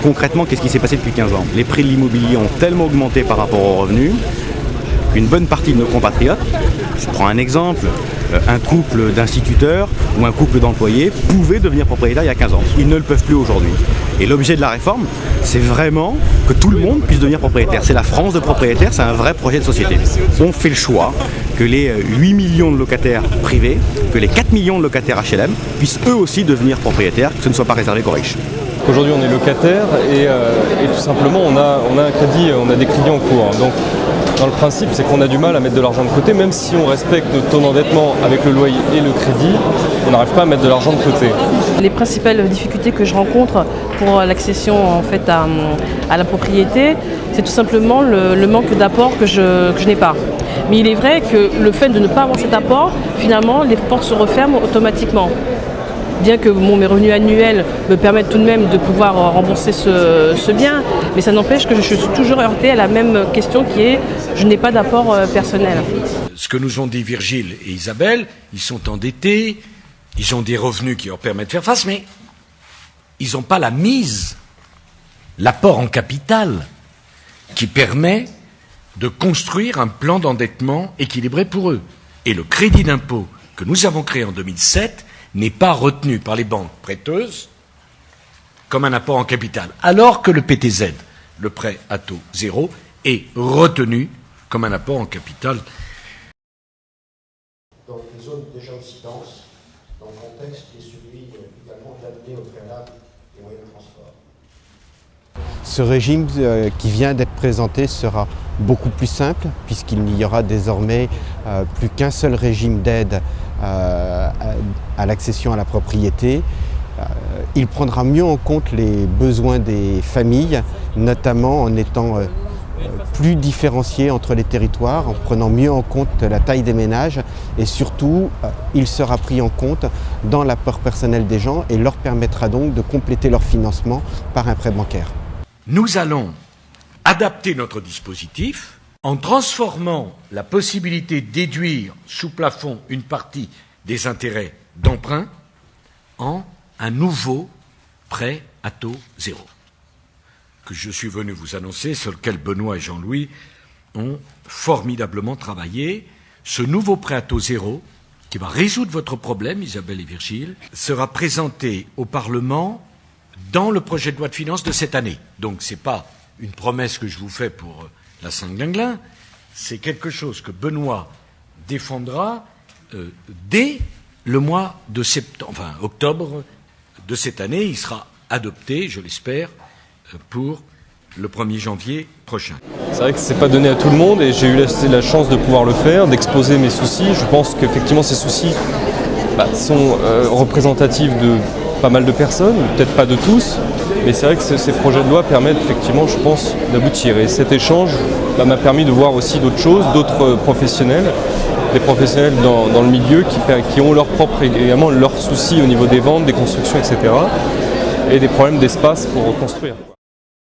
Concrètement, qu'est-ce qui s'est passé depuis 15 ans? Les prix de l'immobilier ont tellement augmenté par rapport aux revenus qu'une bonne partie de nos compatriotes, je prends un exemple, un couple d'instituteurs ou un couple d'employés pouvait devenir propriétaire il y a 15 ans. Ils ne le peuvent plus aujourd'hui. Et l'objet de la réforme, c'est vraiment que tout le monde puisse devenir propriétaire. C'est la France de propriétaires, c'est un vrai projet de société. On fait le choix que les 8 millions de locataires privés, que les 4 millions de locataires HLM puissent eux aussi devenir propriétaires, que ce ne soit pas réservé qu'aux riches. Aujourd'hui on est locataire et tout simplement on a un crédit, on a des crédits en cours. Donc dans le principe c'est qu'on a du mal à mettre de l'argent de côté, même si on respecte notre taux d'endettement avec le loyer et le crédit, on n'arrive pas à mettre de l'argent de côté. Les principales difficultés que je rencontre pour l'accession en fait, à la propriété, c'est tout simplement le manque d'apport que je n'ai pas. Mais il est vrai que le fait de ne pas avoir cet apport, finalement les portes se referment automatiquement. Bien que mes revenus annuels me permettent tout de même de pouvoir rembourser ce bien, mais ça n'empêche que je suis toujours heurtée à la même question qui est je n'ai pas d'apport personnel. Ce que nous ont dit Virgile et Isabelle, ils sont endettés, ils ont des revenus qui leur permettent de faire face, mais ils n'ont pas la mise, l'apport en capital qui permet de construire un plan d'endettement équilibré pour eux. Et le crédit d'impôt que nous avons créé en 2007 n'est pas retenu par les banques prêteuses comme un apport en capital, alors que le PTZ, le prêt à taux zéro, est retenu comme un apport en capital. Dans une zone déjà aussi dense, dans le contexte qui est celui également d'amener au préalable les moyens de transport. Ce régime qui vient d'être présenté sera beaucoup plus simple puisqu'il n'y aura désormais plus qu'un seul régime d'aide à l'accession à la propriété. Il prendra mieux en compte les besoins des familles, notamment en étant plus différencié entre les territoires, en prenant mieux en compte la taille des ménages et surtout, il sera pris en compte dans l'apport personnel des gens et leur permettra donc de compléter leur financement par un prêt bancaire. Nous allons adapter notre dispositif en transformant la possibilité de déduire sous plafond une partie des intérêts d'emprunt en un nouveau prêt à taux zéro, que je suis venu vous annoncer, sur lequel Benoît et Jean-Louis ont formidablement travaillé. Ce nouveau prêt à taux zéro, qui va résoudre votre problème, Isabelle et Virgile, sera présenté au Parlement dans le projet de loi de finances de cette année. Donc ce n'est pas une promesse que je vous fais pour la Saint-Glinglin, c'est quelque chose que Benoît défendra dès le mois de octobre de cette année. Il sera adopté, je l'espère, pour le 1er janvier prochain. C'est vrai que ce n'est pas donné à tout le monde et j'ai eu la chance de pouvoir le faire, d'exposer mes soucis. Je pense qu'effectivement ces soucis sont représentatifs de pas mal de personnes, peut-être pas de tous, mais c'est vrai que ces projets de loi permettent effectivement, je pense, d'aboutir. Et cet échange m'a permis de voir aussi d'autres choses, d'autres professionnels, des professionnels dans le milieu qui ont également leurs soucis au niveau des ventes, des constructions, etc. et des problèmes d'espace pour construire.